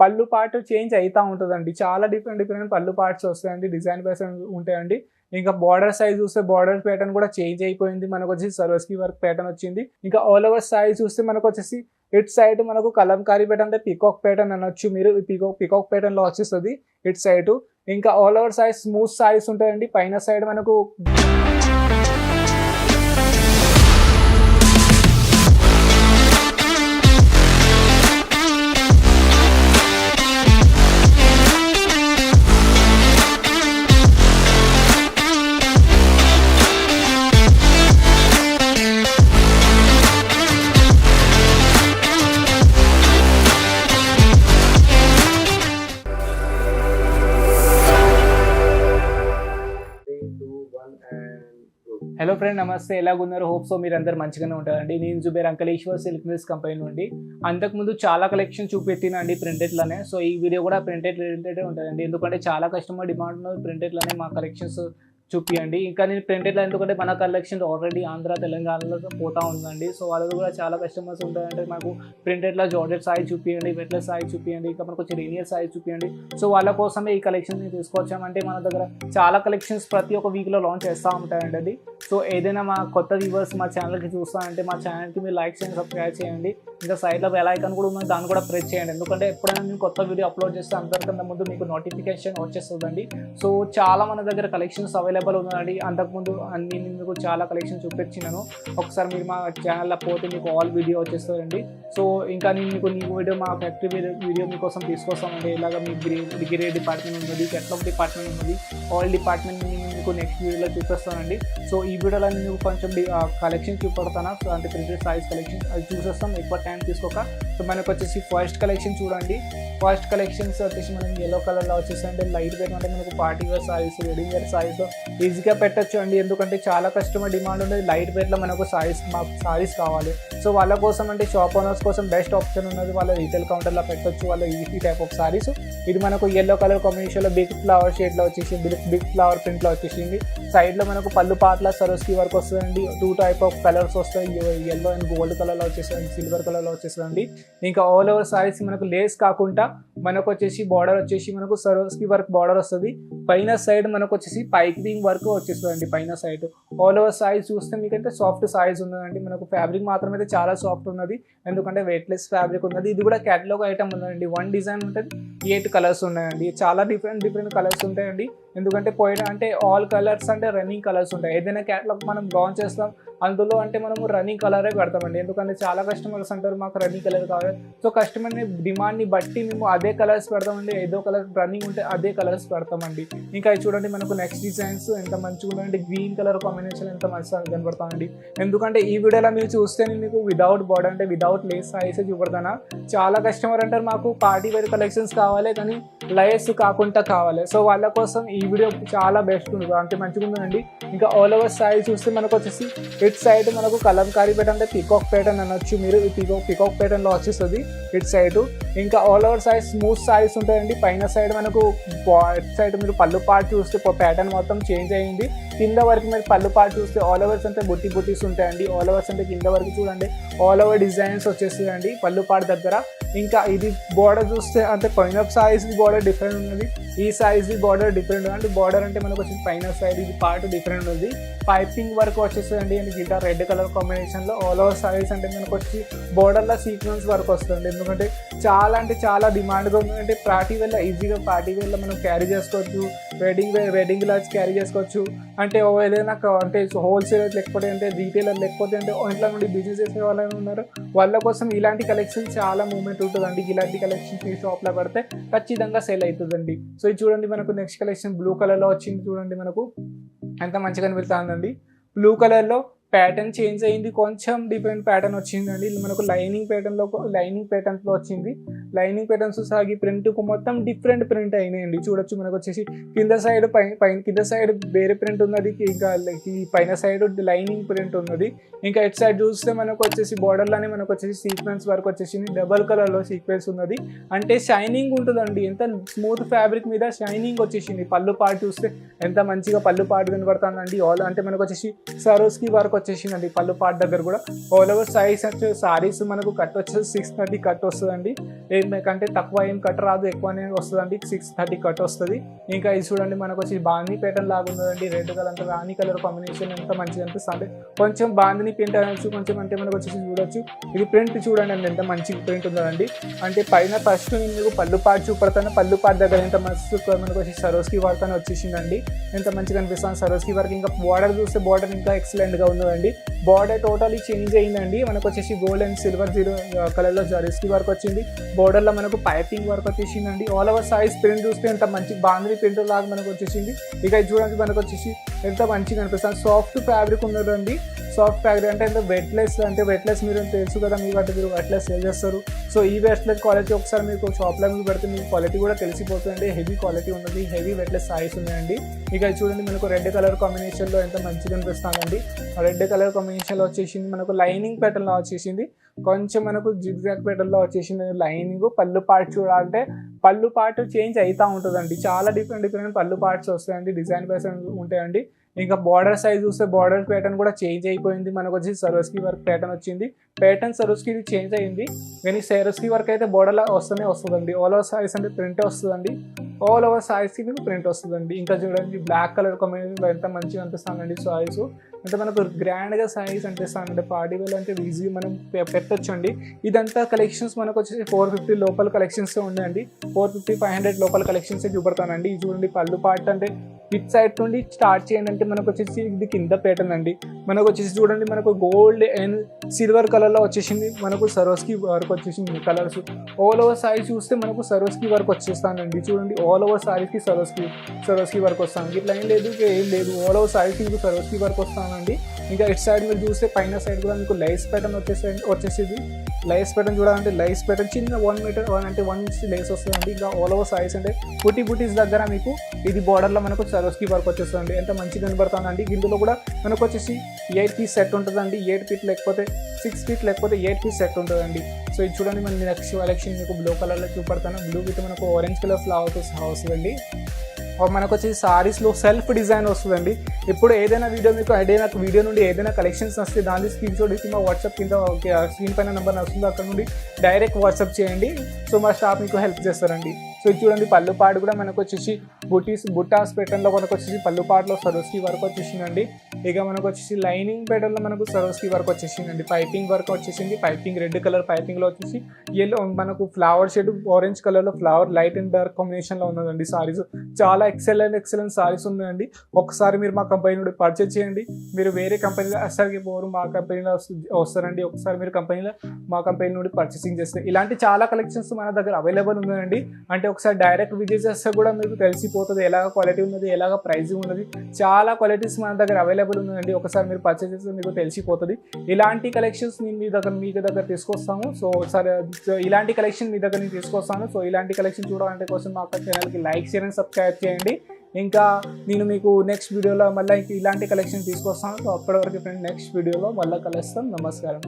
పళ్ళు part change అవుతూ ఉంటుందండి. చాలా డిఫరెంట్ పళ్ళు పార్ట్స్ వస్తాయండి. డిజైన్ వైస్ ఉంటాయండి. ఇంకా బార్డర్ సైజ్ చూస్తే బార్డర్ ప్యాటర్న్ కూడా చేంజ్ అయిపోయింది. మనకు వచ్చేసి సరోస్కి వర్క్ ప్యాటర్న్ వచ్చింది. ఇంకా ఆల్ ఓవర్ సైజ్ చూస్తే మనకు వచ్చేసి ఇట్ సైడ్ మనకు కలంకారీ ప్యాటర్న్ అంటే పీకాక్ ప్యాటర్న్ అనొచ్చు మీరు. పీకాక్ ప్యాటర్న్ లో వచ్చేస్తుంది ఇట్ సైడ్. ఇంకా all over size smooth size ఉంటాయండి. పైన సైడ్ మనకు హలో ఫ్రెండ్, నమస్తే. ఎలాగున్నారు? హోప్ సో మీరు అందరు మంచిగానే ఉంటారండి. నేను Zubair Ankleshwar silk mills company నుండి. అంతకుముందు చాలా కలెక్షన్ చూపెట్టినండి ప్రింటెడ్లోనే. సో ఈ వీడియో కూడా ప్రింటెడ్ రిలేటెడ్ ఉంటుందండి. ఎందుకంటే చాలా కస్టమర్ డిమాండ్ ఉన్నది ప్రింటెడ్లోనే మా కలెక్షన్స్ చూపియండి. ఇంకా నేను ప్రింటెడ్లో ఎందుకంటే మన కలెక్షన్ ఆల్రెడీ ఆంధ్ర తెలంగాణలో పోతా ఉందండి. సో వాళ్ళు కూడా చాలా కస్టమర్స్ ఉంటాయంటే మాకు ప్రింటెడ్లో జార్జెట్ సాయి చూపియండి, వెట్లెస్ సాయి చూపియండి, ఇంకా మనకు వచ్చి రేనియర్ సాయి చూపియండి. సో వాళ్ళ కోసమే ఈ కలెక్షన్ తీసుకొచ్చామంటే మన దగ్గర చాలా కలెక్షన్స్ ప్రతి ఒక్క వీక్లో లాంచ్ చేస్తూ ఉంటాయండి అది. సో ఏదైనా మా కొత్త వ్యూవర్స్ మా ఛానల్కి చూస్తానంటే మా ఛానల్కి మీరు లైక్ చేయండి, సబ్స్క్రైబ్ చేయండి. ఇంకా సైడ్లో బెల్ ఐకాన్ కూడా ఉంది, దాన్ని కూడా ప్రెస్ చేయండి. ఎందుకంటే ఎప్పుడైనా మేము కొత్త వీడియో అప్లోడ్ చేస్తే అందరికన్నా ముందు మీకు నోటిఫికేషన్ వచ్చేస్తుందండి. సో చాలా మన దగ్గర కలెక్షన్స్ అవైలబుల్ ఉందండి. అంతకుముందు అన్ని మీకు చాలా కలెక్షన్ చూపించినాను. ఒకసారి మీరు మా ఛానల్లో పోతే మీకు ఆల్ వీడియో వచ్చేస్తుందండి. సో ఇంకా నేను మీకు నీ వీడియో మా ఫ్యాక్టరీ వీడియో మీకోసం తీసుకొస్తామండి. ఇలాగ మీ డిగ్రీ డిపార్ట్మెంట్ ఉన్నది, కెటలాగ్ డిపార్ట్మెంట్ ఉన్నది, ఆల్ డిపార్ట్మెంట్ మీకు నెక్స్ట్ వీడియోలో చూపిస్తానండి. సో ఈ వీడియోలో నేను కొంచెం కలెక్షన్ చూపెడతాను. సో అంటే ప్రింటెడ్ సైజ్ కలెక్షన్ అది చూసేస్తాం, ఎక్కువ టైం తీసుకోక. సో మనకు వచ్చేసి ఫస్ట్ కలెక్షన్ చూడండి. ఫస్ట్ కలెక్షన్స్ వచ్చేసి మనం ఎల్లో కలర్లో వచ్చేసి లైట్ వెయిట్ అంటే మనకు party wear saris, wedding wear saris ఈజీగా పెట్టచ్చు అండి. ఎందుకంటే చాలా కస్టమర్ డిమాండ్ ఉండేది లైట్ వెయిట్లో మనకు మాకు సారీస్ కావాలి. సో వాళ్ళ కోసం అంటే షాప్ ఓనర్స్ కోసం బెస్ట్ ఆప్షన్ ఉన్నది. వాళ్ళ రీటైల్ కౌంటర్లో పెట్టచ్చు వాళ్ళ ఈ టైప్ ఆఫ్ సారీస్. ఇది మనకు ఎల్లో కలర్ కాంబినేషన్లో బిగ్ ఫ్లవర్ షేడ్లో వచ్చేసి బిగ్ ఫ్లవర్ ప్రింట్లో వచ్చేసింది. సైడ్లో మనకు పళ్ళు పాటల సరోస్కి వర్క్ వస్తుందండి. 2 టైప్ ఆఫ్ కలర్స్ వస్తాయి, ఎల్లో అండ్ గోల్డ్ కలర్లో వచ్చేస్తుంది, సిల్వర్ కలర్లో వచ్చేస్తుందండి. ఇంకా ఆల్ ఓవర్ సారీస్ మనకు లేస్ కాకుండా మనకు వచ్చేసి బార్డర్ వచ్చేసి మనకు సరోస్కి వర్క్ బార్డర్ వస్తుంది. పైన సైడ్ మనకు వచ్చేసి పైపింగ్ వర్క్ వచ్చేస్తుందండి. పైన సైడ్ ఆల్ ఓవర్ సైజ్ చూస్తే మీకైతే సాఫ్ట్ సైజ్ ఉన్నదండి. మనకు ఫ్యాబ్రిక్ మాత్రం అయితే చాలా సాఫ్ట్ ఉన్నది, ఎందుకంటే వెయిట్లెస్ ఫ్యాబ్రిక్ ఉన్నది. ఇది కూడా క్యాటలాగ్ ఐటమ్ ఉందండి. 1 డిజైన్ ఉంటుంది, 8 కలర్స్ ఉన్నాయండి. చాలా డిఫరెంట్ కలర్స్ ఉంటాయండి. ఎందుకంటే అంటే ఆల్ కలర్స్ అంటే రన్నింగ్ కలర్స్ ఉంటాయి. ఏదైనా క్యాటలాగ్ మనం లాంచ్ చేస్తాం అందులో అంటే మనము రన్నింగ్ కలరే పెడతామండి. ఎందుకంటే చాలా కస్టమర్స్ అంటారు మాకు రన్నింగ్ కలర్ కావాలి. సో కస్టమర్ని డిమాండ్ని బట్టి మేము అదే కలర్స్ పెడతామండి. ఏదో కలర్ రన్నింగ్ ఉంటే అదే కలర్స్ పెడతామండి. ఇంకా చూడండి మనకు నెక్స్ట్ డిజైన్స్ ఎంత మంచిగా ఉన్నాయండి. గ్రీన్ కలర్ కాంబినేషన్ ఎంత మంచిగా కనబడతామండి. ఎందుకంటే ఈ వీడియోలో మీరు చూస్తే మీకు వితౌట్ బార్డర్ అంటే వితౌట్ లేస్ సారీస్ చూపెడతానా. చాలా కస్టమర్ అంటారు మాకు పార్టీ వేర్ కలెక్షన్స్ కావాలి కానీ లేస్ కాకుండా కావాలి. సో వాళ్ళ కోసం ఈ వీడియో చాలా బెస్ట్ ఉంది, అంటే మంచిగా ఉందండి. ఇంకా ఆల్ ఓవర్ సైజ్ చూస్తే మనకు వచ్చేసి ఇట్ సైడ్ మనకు కలంకారీ ప్యాటర్న్ అంటే పీకాక్ ప్యాటర్న్ అనొచ్చు మీరు. పీకాక్ ప్యాటర్న్లో వచ్చేస్తుంది ఇట్ సైడ్. ఇంకా all over size smooth saris ఉంటాయండి. పైన సైడ్ మనకు ఇట్ సైడ్ మీరు పళ్ళు పార్ట్ చూస్తే ప్యాటర్న్ మొత్తం చేంజ్ అయ్యింది. కింద వరకు మీరు పళ్ళు పార్ట్ చూస్తే ఆల్ ఓవర్స్ అంటే బుట్టీస్ ఉంటాయండి. ఆల్ ఓవర్స్ అంటే కింద వరకు చూడండి ఆల్ ఓవర్ డిజైన్స్ వచ్చేస్తాయండి పళ్ళు పార్ట్ దగ్గర. ఇంకా ఇది బార్డర్ చూస్తే అంటే పైన సైజ్ బార్డర్ డిఫరెంట్ ఉన్నది, ఈ సైజ్ బార్డర్ డిఫరెంట్. అంటే బార్డర్ అంటే మనకు వచ్చి పైన సైడ్ ఇది పార్ట్ డిఫరెంట్ ఉంది. పైపింగ్ వర్క్ వచ్చేస్తుందండి అండ్ గిటార్ రెడ్ కలర్ కాంబినేషన్లో. ఆల్ ఓవర్ సైజ్ అంటే మనకు వచ్చి బార్డర్లో సీక్వెన్స్ వర్క్ వస్తుంది. ఎందుకంటే చాలా అంటే చాలా డిమాండ్గా ఉంది. అంటే పార్టీ వేర్లో ఈజీగా పార్టీ వేర్లో మనం క్యారీ చేసుకోవచ్చు, వెడ్డింగ్ లాగా క్యారీ చేసుకోవచ్చు. అంటే ఏదైనా అంటే హోల్సేలర్ లేకపోతే అంటే రీటైలర్ లేకపోతే అంటే ఇంట్లో నుండి బిజినెస్ చేసే వాళ్ళని ఉన్నారు వాళ్ళ కోసం ఇలాంటి కలెక్షన్ చాలా మూమెంట్ ఉంటుందండి. ఇలాంటి కలెక్షన్ ఈ షాప్లో పడితే ఖచ్చితంగా సేల్ అవుతుందండి. సో ఇది చూడండి మనకు నెక్స్ట్ కలెక్షన్ బ్లూ కలర్లో వచ్చింది. చూడండి మనకు ఎంత మంచిగా కనిపిస్తుందండి. బ్లూ కలర్లో ప్యాటర్న్ చేంజ్ అయింది, కొంచెం డిఫరెంట్ ప్యాటర్న్ వచ్చిందండి. మనకు లైనింగ్ ప్యాటర్న్లో వచ్చింది. లైనింగ్ ప్యాటర్న్స్ సాగి ప్రింట్ మొత్తం డిఫరెంట్ ప్రింట్ అయినాయండి. చూడొచ్చు మనకు వచ్చేసి కింద సైడ్ కింద సైడ్ వేరే ప్రింట్ ఉన్నది, ఇంకా ఈ పైన సైడ్ లైనింగ్ ప్రింట్ ఉన్నది. ఇంకా ఇటు సైడ్ చూస్తే మనకు వచ్చేసి బార్డర్లోనే మనకు వచ్చేసి సీక్వెన్స్ వర్క్ వచ్చేసి డబల్ కలర్లో సీక్వెన్స్ ఉన్నది. అంటే షైనింగ్ ఉంటుందండి, ఎంత స్మూత్ ఫ్యాబ్రిక్ మీద షైనింగ్ వచ్చేసింది. పళ్ళు పార్ట్ చూస్తే ఎంత మంచిగా పళ్ళు పార్ట్ కనబడుతుందండి. ఆల్ అంటే మనకు వచ్చేసి సరోస్కి వర్క్ వర్క్ వచ్చేసిందండి పళ్ళు పార్ట్ దగ్గర కూడా. ఆల్ ఓవర్ సైజ్ వచ్చే సారీస్ మనకు కట్ వచ్చేసి 630 కట్ వస్తుందండి. ఏకంటే తక్కువ ఏం కట్ రాదు, ఎక్కువనే వస్తుందండి. 630 కట్ వస్తుంది. ఇంకా ఇది చూడండి మనకు వచ్చి బాందిని ప్యాటర్న్ లాగా ఉన్నదండి. రెడ్ కలర్ అంటే రాణి కలర్ కాంబినేషన్ ఎంత మంచిగా అనిపిస్తుంది. కొంచెం బాందిని ప్రింట్ అనొచ్చు, కొంచెం అంటే మనకు వచ్చేసి చూడొచ్చు. ఇది ప్రింట్ చూడండి అండి ఎంత మంచి ప్రింట్ ఉందండి. అంటే పైన ఫస్ట్ నేను మీకు పళ్ళు పార్ట్ చూపడతాను. పళ్ళు పార్ట్ దగ్గర ఎంత మస్తు మనకు వచ్చి సరోస్కి వర్క్ అని వచ్చేసిందండి. ఎంత మంచిగా అనిపిస్తుంది సరోస్కి వర్క్. ఇంకా బార్డర్ చూస్తే బార్డర్ ఇంకా ఎక్సలెంట్గా ఉన్నదండి. బార్డర్ టోటలీ చేంజ్ అయిందండి. మనకు వచ్చేసి గోల్డ్ అండ్ సిల్వర్ కలర్లో సరోస్కి వర్క్ వచ్చింది. బార్డర్లో మనకు పైపింగ్ వర్క్ వచ్చేసిందండి. ఆల్ ఓవర్ సైజ్ ప్రింట్ చూస్తే ఎంత మంచి బాందిని ప్రింట్ లాగా మనకు వచ్చేసింది. ఇక ఇది చూడండి మనకు వచ్చేసి ఎంత మంచిగా అనిపిస్తుంది. సాఫ్ట్ ఫ్యాబ్రిక్ ఉన్నదండి. సాఫ్ట్ ఫ్యాబ్రిక్ అంటే ఎంత వెట్లెస్, అంటే వెట్లెస్ మీరు తెలుసు కదా, మీ వాటి మీరు వెట్లెస్ సేల్ చేస్తారు. సో ఈ వెట్లెస్ క్వాలిటీ ఒకసారి మీకు షాప్లో మీకు పెడితే మీకు క్వాలిటీ కూడా తెలిసిపోతుందండి. హెవీ క్వాలిటీ ఉన్నది, హెవీ వెట్లెస్ సారీస్ ఉన్నాయండి. ఇక చూడండి మనకు రెడ్ కలర్ కాంబినేషన్లో ఎంత మంచిగా అనిపిస్తుందండి. రెడ్ కలర్ కాంబినేషన్లో వచ్చేసింది. మనకు లైనింగ్ ప్యాటర్న్లో వచ్చేసింది. కొంచెం మనకు జిగ్జాగ్ ప్యాటర్న్లో వచ్చేసింది లైనింగ్. పళ్ళు పార్ట్ చూడాలంటే పళ్ళు పార్ట్ చేంజ్ అవుతూ ఉంటుందండి. చాలా డిఫరెంట్ పళ్ళు పార్ట్స్ వస్తాయండి. డిజైన్ ప్యాటర్న్ ఉంటాయండి. ఇంకా బార్డర్ సైజ్ చూస్తే బార్డర్ ప్యాటర్న్ కూడా చేంజ్ అయిపోయింది. మనకు వచ్చి సరోస్కి వర్క్ ప్యాటర్న్ వచ్చింది. ప్యాటర్న్ సరోస్కి ఇది చేంజ్ అయింది. కానీ సరోస్కి వర్క్ అయితే బార్డర్లో వస్తుందండి. ఆల్ ఓవర్ సైజ్ అంటే ప్రింట్ వస్తుందండి. ఆల్ ఓవర్ సైజ్కి మీకు ప్రింట్ వస్తుందండి. ఇంకా చూడండి బ్లాక్ కలర్ కాంబినేషన్లో ఎంత మంచిగా అనిపిస్తుందండి సారీస్. అంటే మనకు గ్రాండ్గా సారీస్ అనిపిస్తుందండి. పార్టీ వేర్ అంటే ఈజీ మనం పెట్టొచ్చండి. ఇదంతా కలెక్షన్స్ మనకు వచ్చేసి 450 లోపల కలెక్షన్స్ ఉన్నాయండి. 450-500 లోపల కలెక్షన్స్ చూపెడతానండి. ఇది చూడండి పళ్ళు పార్ట్ అంటే ఇట్ సైడ్ నుండి స్టార్ట్ చేయండి. అంటే మనకు వచ్చేసి ఇది కింద ప్యాటర్న్ అండి. మనకు వచ్చేసి చూడండి మనకు గోల్డ్ అండ్ సిల్వర్ కలర్లో వచ్చేసింది. మనకు సరోస్కి వర్క్ వచ్చేసింది కలర్స్. ఆల్ ఓవర్ సారీస్ చూస్తే మనకు సరోస్కి వర్క్ వచ్చేస్తానండి. చూడండి ఆల్ ఓవర్ సారీస్కి సరోస్కి వర్క్ వస్తాను. ఇట్లా ఏం లేదు ఆల్ ఓవర్ సారీస్కి మీకు సరోస్కి వర్క్ వస్తానండి. ఇంకా ఇటు సైడ్ మీరు చూస్తే పైన సైడ్ కూడా మీకు లైస్ ప్యాటర్న్ వచ్చేసింది. లైస్ ప్యాటర్న్ చూడాలంటే లైస్ ప్యాటర్న్ చిన్న 1 మీటర్ 1 ఇంచ్ లేస్ వస్తుందండి. ఇంకా ఆల్ ఓవర్ సారీస్ అంటే బుటీస్ దగ్గర మీకు ఇది బార్డర్లో మనకు సరోస్కి వర్క్ వచ్చేస్తుంది. ఎంత మంచిగా కనబడుతుందండి. ఇందులో కూడా మనకు వచ్చేసి 8 పీస్ సెట్ ఉంటుందండి. 8 ఫీట్ లేకపోతే 6 ఫీట్ లేకపోతే 8 పీస్ సెట్ ఉంటుందండి. సో ఇది చూడండి మన నెక్స్ట్ కలెక్షన్ మీకు బ్లూ కలర్లో చూపెడతాను. బ్లూ విత్ మనకు ఆరెంజ్ కలర్ ఫ్లవర్తో సహా వస్తుందండి. మనకు వచ్చేసి సారీస్లో సెల్ఫ్ డిజైన్ వస్తుందండి. ఇప్పుడు ఏదైనా వీడియో నుండి ఏదైనా కలెక్షన్స్ వస్తే దాన్ని స్క్రీన్ షాట్ ఇచ్చి మా వాట్సాప్ కింద స్క్రీన్ పైన నెంబర్ వస్తుంది, అక్కడ నుండి డైరెక్ట్ వాట్సాప్ చేయండి. సో మా స్టాఫ్ మీకు హెల్ప్ చేస్తారండి. సో ఇది చూడండి పళ్ళు పాటు కూడా మనకు వచ్చేసి బుట్టాస్ ప్యాటర్న్లో మనకు వచ్చేసి పళ్ళు పాటలో సరోస్కి వర్క్ వచ్చేసిందండి. ఇక మనకు వచ్చేసి లైనింగ్ ప్యాటర్న్లో మనకు సరోస్కి వర్క్ వచ్చేసిందండి. పైపింగ్ వర్క్ వచ్చేసింది. పైపింగ్ రెడ్ కలర్ పైపింగ్లో వచ్చేసి ఎల్లో మనకు ఫ్లవర్ షేడ్ ఆరెంజ్ కలర్లో ఫ్లవర్ లైట్ అండ్ డార్క్ కాంబినేషన్లో ఉన్నదండి. సారీస్ చాలా ఎక్సలెంట్ సారీస్ ఉన్నాయండి. ఒకసారి మీరు మా కంపెనీ నుండి పర్చేజ్ చేయండి. మీరు వేరే కంపెనీలో అసలుకి పోరు, మా కంపెనీలో వస్తారండి. ఒకసారి మీరు మా కంపెనీ నుండి పర్చేసింగ్ చేస్తే ఇలాంటి చాలా కలెక్షన్స్ మన దగ్గర అవైలబుల్ ఉన్నాయండి. అంటే ఒకసారి డైరెక్ట్ విజిట్ చేస్తే కూడా మీకు తెలిసిపోతుంది ఎలాగ క్వాలిటీ ఉన్నది, ఎలాగ ప్రైజింగ్ ఉన్నది. చాలా క్వాలిటీస్ మన దగ్గర అవైలబుల్ ఉన్నాయండి. ఒకసారి మీరు పర్చేజ్ చేస్తే మీకు తెలిసిపోతుంది. ఇలాంటి కలెక్షన్స్ నేను మీ దగ్గర తీసుకొస్తాము. సో ఒకసారి ఇలాంటి కలెక్షన్ మీ దగ్గర నేను తీసుకొస్తాను. సో ఇలాంటి కలెక్షన్ చూడాలంటే కోసం మా ఛానల్కి లైక్ షేర్ అండ్ సబ్స్క్రైబ్ చేయండి. ఇంకా నేను మీకు నెక్స్ట్ వీడియోలో మళ్ళీ ఇలాంటి కలెక్షన్ తీసుకొస్తాను. సో అప్పటి వరకు ఫ్రెండ్ నెక్స్ట్ వీడియోలో మళ్ళీ కలుస్తాం. నమస్కారం.